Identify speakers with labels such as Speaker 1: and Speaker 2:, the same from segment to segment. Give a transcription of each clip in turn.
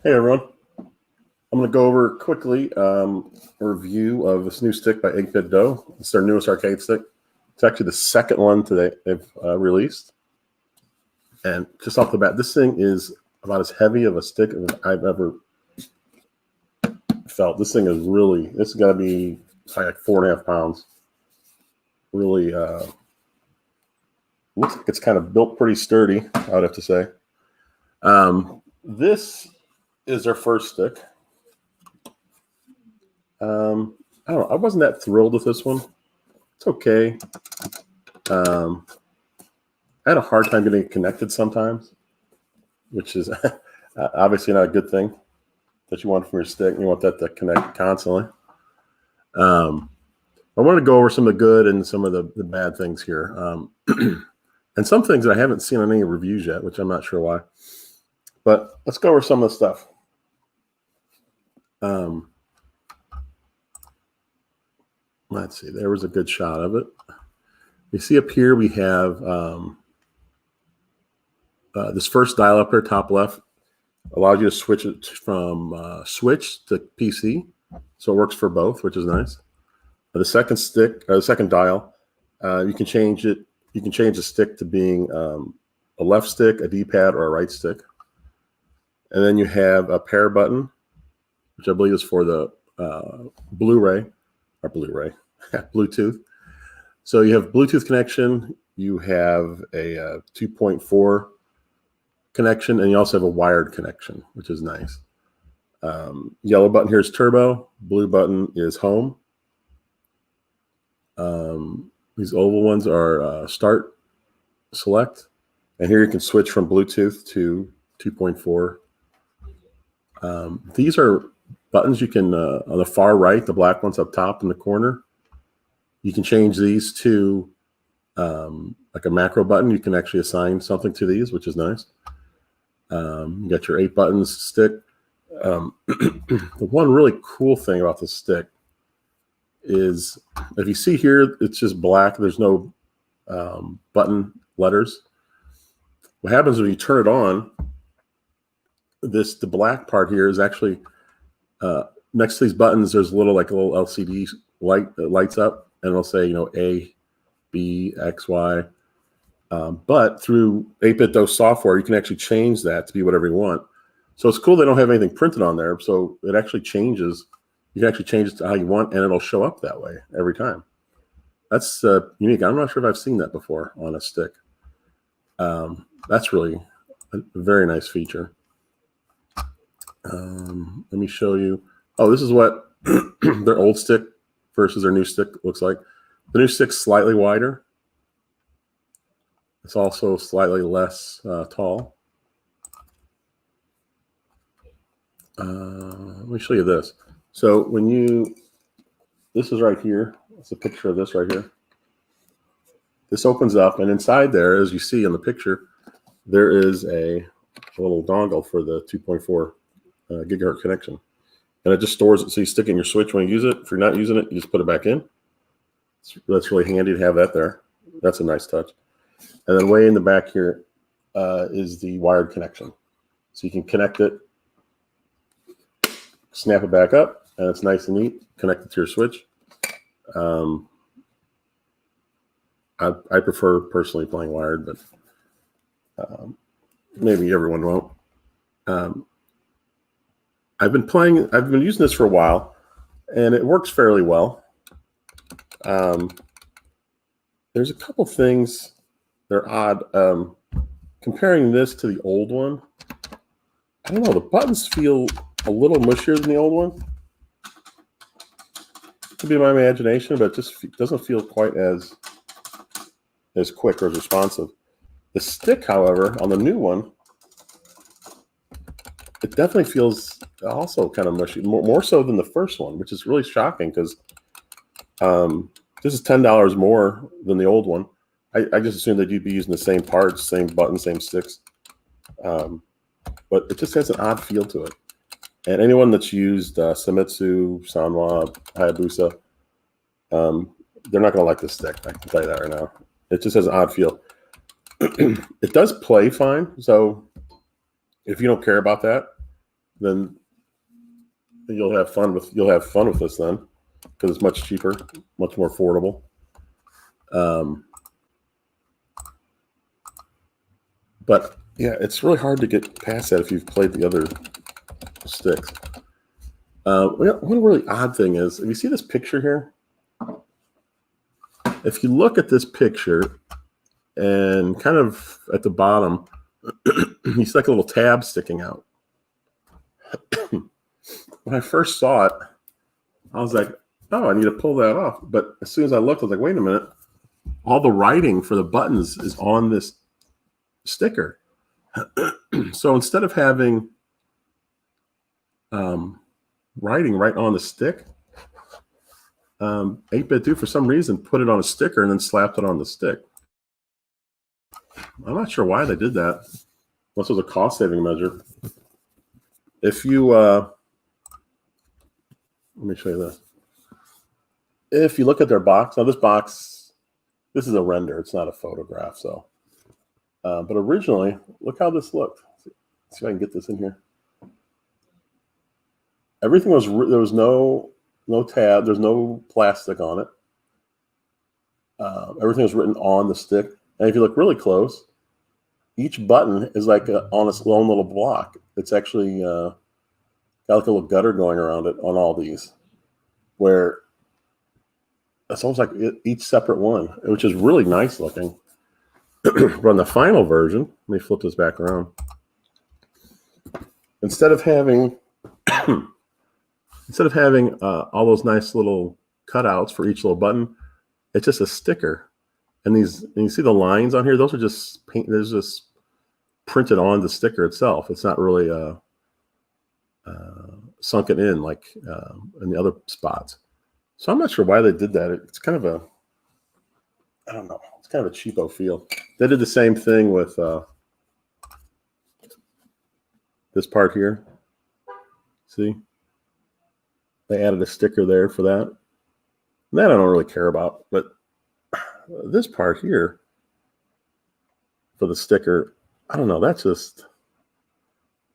Speaker 1: Hey everyone, I'm going to go over quickly a review of this new stick by 8bitdo. It's their newest arcade stick. It's actually the second one today they've released. And just off the bat, this thing is about as heavy of a stick as I've ever felt. This thing is really, this has got to be like 4.5 pounds. Really looks like it's kind of built pretty sturdy, I would have to say. This is their first stick. I don't know. I wasn't that thrilled with this one. It's okay. I had a hard time getting it connected sometimes, which is obviously not a good thing that you want from your stick. You want that to connect constantly. I want to go over some of the good and some of the bad things here. And some things that I haven't seen on any reviews yet, which I'm not sure why. But let's go over some of the stuff. Let's see. There was a good shot of it. You see up here we have this first dial up here, top left, allows you to switch it from switch to PC, so it works for both, which is nice. The second stick, the second dial, you can change it. You can change the stick to being a left stick, a D-pad, or a right stick. And then you have a pair button, which I believe is for the Bluetooth. So you have Bluetooth connection, you have a 2.4 connection, and you also have a wired connection, which is nice. Yellow button here is turbo, blue button is home. These oval ones are start, select, and here you can switch from Bluetooth to 2.4. These are buttons you can, on the far right, the black ones up top in the corner, you can change these to like a macro button. You can actually assign something to these, which is nice. You got your 8 buttons stick. The one really cool thing about this stick is if you see here, it's just black. There's no button letters. What happens when you turn it on, the black part here is actually next to these buttons. There's a little LCD light that lights up, and it'll say, A, B, X, Y. But through 8bitdo software, you can actually change that to be whatever you want. So it's cool they don't have anything printed on there. So it actually changes. You can actually change it to how you want, and it'll show up that way every time. That's unique. I'm not sure if I've seen that before on a stick. That's really a very nice feature. Let me show you. Oh, this is what their old stick versus their new stick looks like. The new stick's slightly wider. It's also slightly less tall. Let me show you this. So this is right here. It's a picture of this right here. This opens up, and inside there, as you see in the picture, there is a little dongle for the 2.4 gigahertz connection. And it just stores it, so you stick in your switch when you use it. If you're not using it, you just put it back in. That's really handy to have that there. That's a nice touch. And then way in the back here is the wired connection. So you can connect it, snap it back up, and it's nice and neat. Connect it to your switch. I prefer personally playing wired, but maybe everyone won't. I've been using this for a while, and it works fairly well. There's a couple things that are odd. Comparing this to the old one, I don't know, the buttons feel a little mushier than the old one. Could be my imagination, but it just doesn't feel quite as quick or as responsive. The stick, however, on the new one, it definitely feels also kind of mushy, more so than the first one, which is really shocking because this is $10 more than the old one. I just assumed that you'd be using the same parts, same buttons, same sticks. But it just has an odd feel to it. And anyone that's used Famitsu, Sanwa, Hayabusa, they're not going to like this stick. I can tell you that right now. It just has an odd feel. It does play fine. So if you don't care about that, then you'll have fun with this then, because it's much cheaper, much more affordable. But yeah, it's really hard to get past that if you've played the other sticks. One really odd thing is, if you see this picture here, if you look at this picture and kind of at the bottom, you see like a little tab sticking out. When I first saw it, I was like, oh, I need to pull that off. But as soon as I looked, I was like, wait a minute. All the writing for the buttons is on this sticker. So instead of having writing right on the stick, 8bitdo for some reason put it on a sticker and then slapped it on the stick. I'm not sure why they did that. Unless it was a cost-saving measure. If you let me show you this. If you look at their box, now this is a render, it's not a photograph. So, but originally, look how this looked. Let's see if I can get this in here. Everything was, there was no tab, there's no plastic on it. Everything was written on the stick. And if you look really close, each button is like on its own little block. It's actually got like a little gutter going around it on all these, where it's almost like each separate one, which is really nice looking. But on the final version, let me flip this back around. Instead of having all those nice little cutouts for each little button, it's just a sticker. And you see the lines on here, those are just paint, there's just printed on the sticker itself. It's not really sunken in like in the other spots. So I'm not sure why they did that. It's kind of I don't know, it's kind of a cheapo feel. They did the same thing with this part here. See? They added a sticker there for that. That I don't really care about, but this part here for the sticker, I don't know, that's just,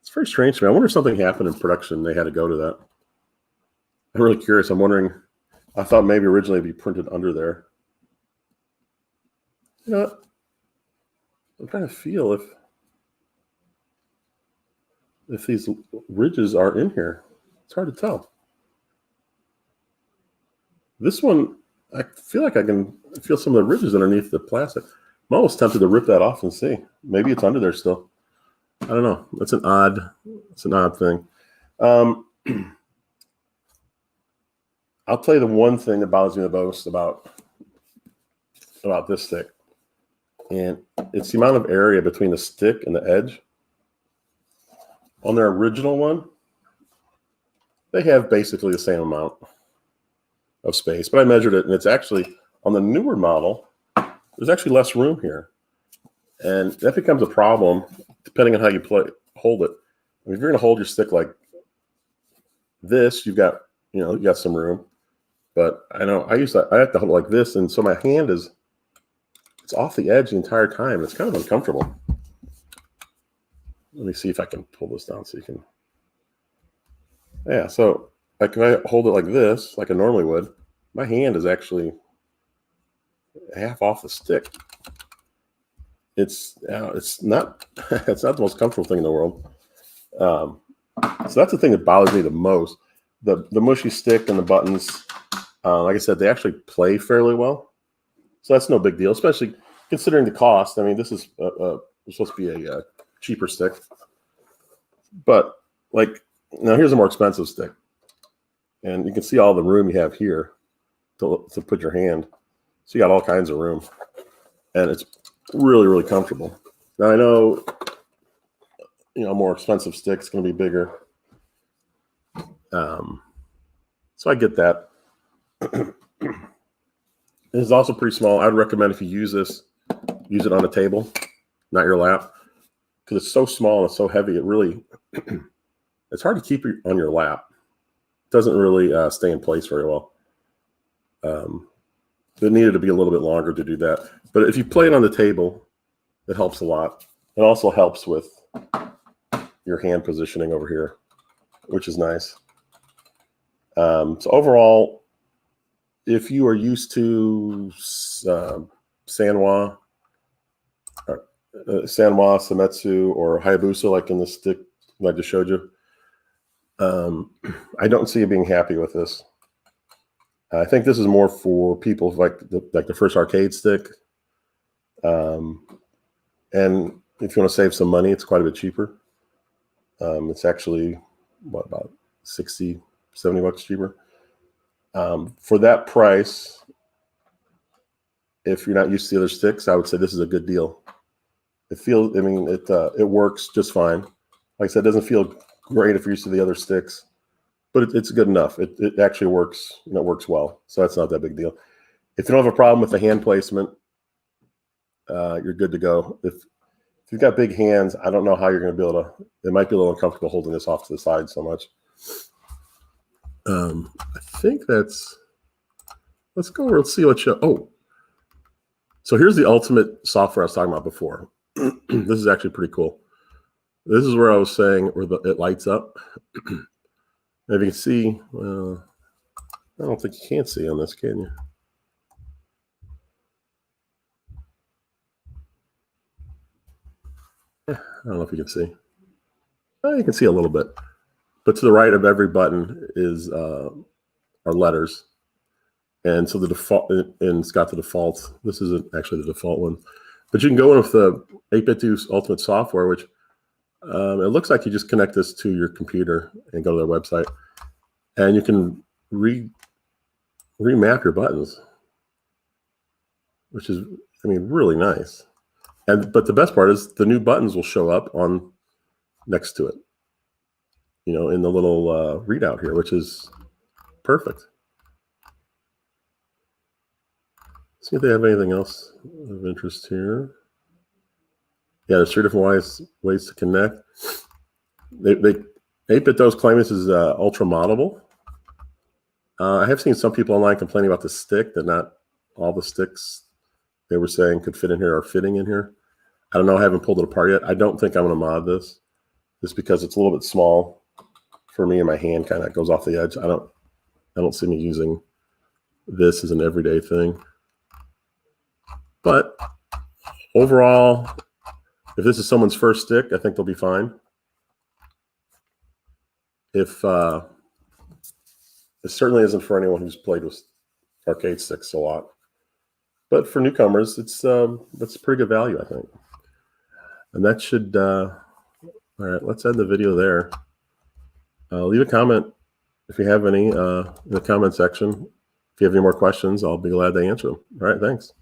Speaker 1: it's very strange to me. I wonder if something happened in production, they had to go to that. I'm really curious. I'm wondering, I thought maybe originally it'd be printed under there. You know what? I'm trying to feel if these ridges are in here. It's hard to tell. This one, I feel like I can feel some of the ridges underneath the plastic. I'm almost tempted to rip that off and see. Maybe it's under there still. I don't know. It's an odd thing. I'll tell you the one thing that bothers me the most about this stick, and it's the amount of area between the stick and the edge. On their original one, they have basically the same amount of space, but I measured it, and it's actually, on the newer model, there's actually less room here. And that becomes a problem depending on how you hold it. I mean, if you're going to hold your stick like this, you got some room. But I know I have to hold it like this, and so my hand it's off the edge the entire time. It's kind of uncomfortable. Let me see if I can pull this down so you can. Yeah, so like if I hold it like this, like I normally would, my hand is actually half off the stick. It's not it's not the most comfortable thing in the world. So that's the thing that bothers me the most. The mushy stick and the buttons, like I said, they actually play fairly well. So that's no big deal, especially considering the cost. I mean, this is supposed to be a cheaper stick. But like, now here's a more expensive stick. And you can see all the room you have here to put your hand. So you got all kinds of room. And it's really, really comfortable. Now I know, a more expensive stick's going to be bigger. So I get that. It's also pretty small. I'd recommend if you use this, use it on a table, not your lap, because it's so small and it's so heavy. It really, it's hard to keep it on your lap. It doesn't really stay in place very well. It needed to be a little bit longer to do that. But if you play it on the table, it helps a lot. It also helps with your hand positioning over here. which is nice. So overall, if you are used to Sanwa, Semetsu, or Hayabusa, like in the stick I just showed you, I don't see you being happy with this. I think this is more for people like the first arcade stick. And if you want to save some money, it's quite a bit cheaper. It's actually, what, about 60, 70 bucks cheaper. For that price, if you're not used to the other sticks, I would say this is a good deal. It feels, I mean, it works just fine. Like I said, it doesn't feel great if you're used to the other sticks, but it's good enough. It actually works, and it works well. So that's not that big deal. If you don't have a problem with the hand placement, you're good to go. If you've got big hands, I don't know how you're going to be able to. It might be a little uncomfortable holding this off to the side so much. I think that's. Let's go over and see what you. Oh, so here's the ultimate software I was talking about before. This is actually pretty cool. This is where I was saying where it lights up. If you can see, well, I don't think you can see on this, can you? I don't know if you can see. Oh, you can see a little bit. But to the right of every button is are letters. And so the default, and it's got the default. This isn't actually the default one. But you can go in with the 8bitdo Ultimate software, which it looks like you just connect this to your computer and go to their website. And you can remap your buttons, which is, I mean, really nice. But the best part is the new buttons will show up on next to it, you know, in the little readout here, which is perfect. See if they have anything else of interest here. Yeah, there's 3 different ways to connect. 8bitdo's claim this is ultra moddable. I have seen some people online complaining about the stick, that not all the sticks they were saying could fit in here are fitting in here. I don't know. I haven't pulled it apart yet. I don't think I'm going to mod this just because it's a little bit small for me and my hand kind of goes off the edge. I don't see me using this as an everyday thing. But overall, if this is someone's first stick, I think they'll be fine. If it certainly isn't for anyone who's played with arcade sticks a lot, but for newcomers, that's pretty good value, I think. And that should. All right, let's end the video there. Leave a comment if you have any in the comment section. If you have any more questions, I'll be glad to answer them. All right, thanks.